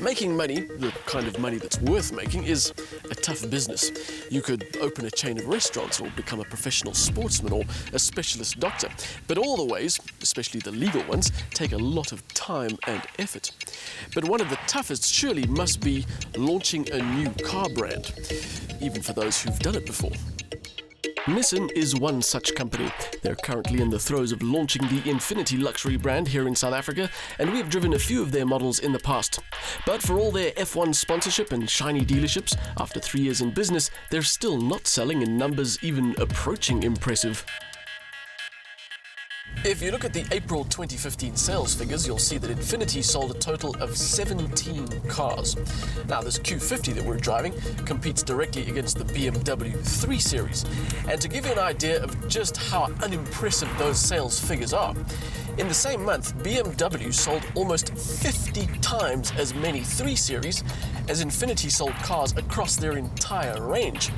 Making money, the kind of money that's worth making, is a tough business. You could open a chain of restaurants or become a professional sportsman or a specialist doctor. But all the ways, especially the legal ones, take a lot of time and effort. But one of the toughest surely must be launching a new car brand, even for those who've done it before. Nissan is one such company. They're currently in the throes of launching the Infiniti luxury brand here in South Africa, and we've driven a few of their models in the past. But for all their F1 sponsorship and shiny dealerships, after 3 years in business, they're still not selling in numbers even approaching impressive. If you look at the April 2015 sales figures, you'll see that Infiniti sold a total of 17 cars. Now, this Q50 that we're driving competes directly against the BMW 3 Series. And to give you an idea of just how unimpressive those sales figures are, in the same month, BMW sold almost 50 times as many 3 Series as Infiniti sold cars across their entire range.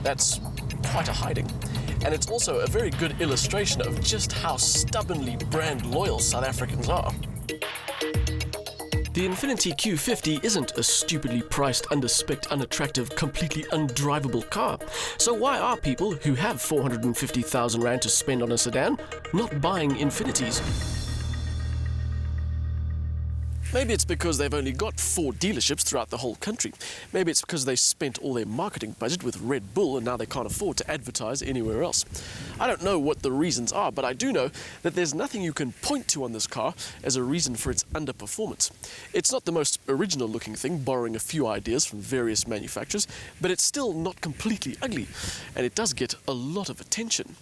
That's quite a hiding. And it's also a very good illustration of just how stubbornly brand loyal South Africans are. The Infiniti Q50 isn't a stupidly priced, underspec'd, unattractive, completely undrivable car. So why are people who have 450,000 Rand to spend on a sedan not buying Infinitis? Maybe it's because they've only got 4 dealerships throughout the whole country. Maybe it's because they spent all their marketing budget with Red Bull and now they can't afford to advertise anywhere else. I don't know what the reasons are, but I do know that there's nothing you can point to on this car as a reason for its underperformance. It's not the most original looking thing, borrowing a few ideas from various manufacturers, but it's still not completely ugly, and it does get a lot of attention.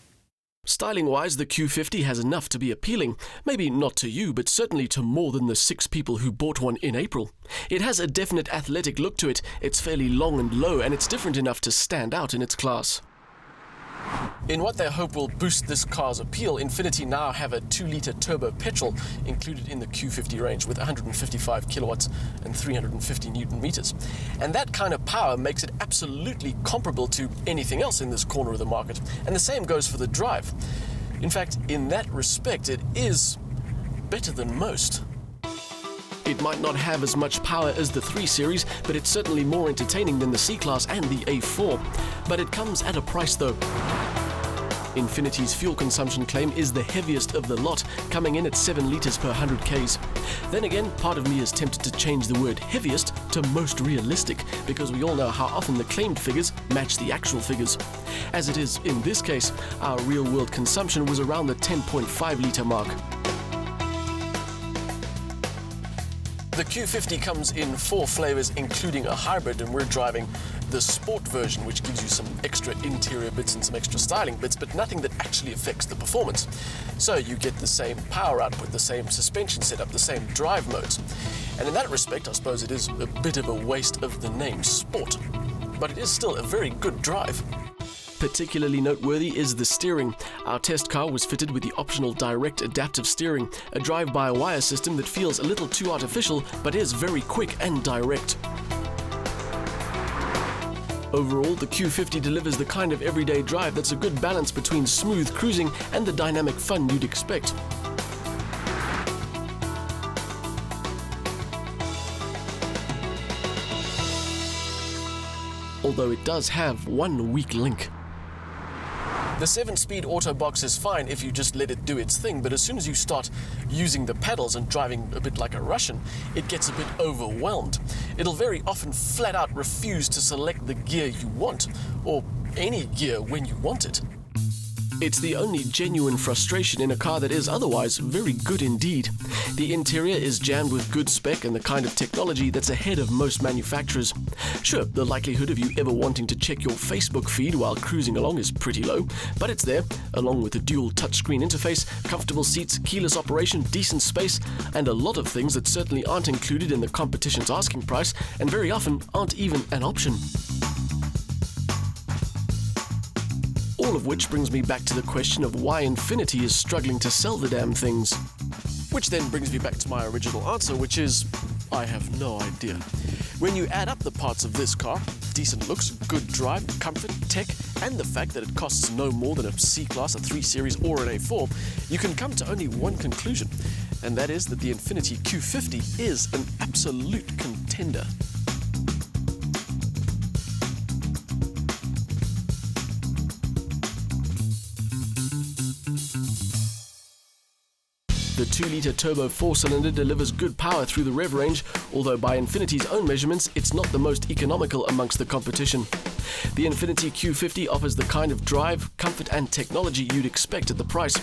Styling-wise, the Q50 has enough to be appealing. Maybe not to you, but certainly to more than the 6 people who bought one in April. It has a definite athletic look to it, it's fairly long and low, and it's different enough to stand out in its class. In what they hope will boost this car's appeal, Infiniti now have a 2-litre turbo petrol included in the Q50 range with 155 kilowatts and 350 newton meters. And that kind of power makes it absolutely comparable to anything else in this corner of the market. And the same goes for the drive. In fact, in that respect, it is better than most. It might not have as much power as the 3 Series, but it's certainly more entertaining than the C-Class and the A4. But it comes at a price though. Infiniti's fuel consumption claim is the heaviest of the lot, coming in at 7 litres per 100 Ks. Then again, part of me is tempted to change the word heaviest to most realistic, because we all know how often the claimed figures match the actual figures. As it is in this case, our real-world consumption was around the 10.5 litre mark. The Q50 comes in 4 flavors, including a hybrid, and we're driving the sport version, which gives you some extra interior bits and some extra styling bits, but nothing that actually affects the performance. So you get the same power output, the same suspension setup, the same drive modes. And in that respect, I suppose it is a bit of a waste of the name sport, but it is still a very good drive. Particularly noteworthy is the steering. Our test car was fitted with the optional direct adaptive steering, a drive-by-wire system that feels a little too artificial but is very quick and direct. Overall, the Q50 delivers the kind of everyday drive that's a good balance between smooth cruising and the dynamic fun you'd expect. Although it does have one weak link. The 7-speed auto box is fine if you just let it do its thing, but as soon as you start using the pedals and driving a bit like a Russian, it gets a bit overwhelmed. It'll very often flat out refuse to select the gear you want, or any gear when you want it. It's the only genuine frustration in a car that is otherwise very good indeed. The interior is jammed with good spec and the kind of technology that's ahead of most manufacturers. Sure, the likelihood of you ever wanting to check your Facebook feed while cruising along is pretty low, but it's there, along with a dual touchscreen interface, comfortable seats, keyless operation, decent space, and a lot of things that certainly aren't included in the competition's asking price and very often aren't even an option. All of which brings me back to the question of why Infiniti is struggling to sell the damn things. Which then brings me back to my original answer, which is, I have no idea. When you add up the parts of this car, decent looks, good drive, comfort, tech, and the fact that it costs no more than a C-Class, a 3 Series, or an A4, you can come to only one conclusion, and that is that the Infiniti Q50 is an absolute contender. The 2-litre turbo 4-cylinder delivers good power through the rev range, although by Infiniti's own measurements, it's not the most economical amongst the competition. The Infiniti Q50 offers the kind of drive, comfort and technology you'd expect at the price.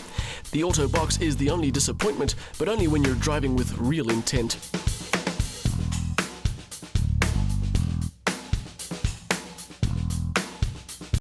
The auto box is the only disappointment, but only when you're driving with real intent.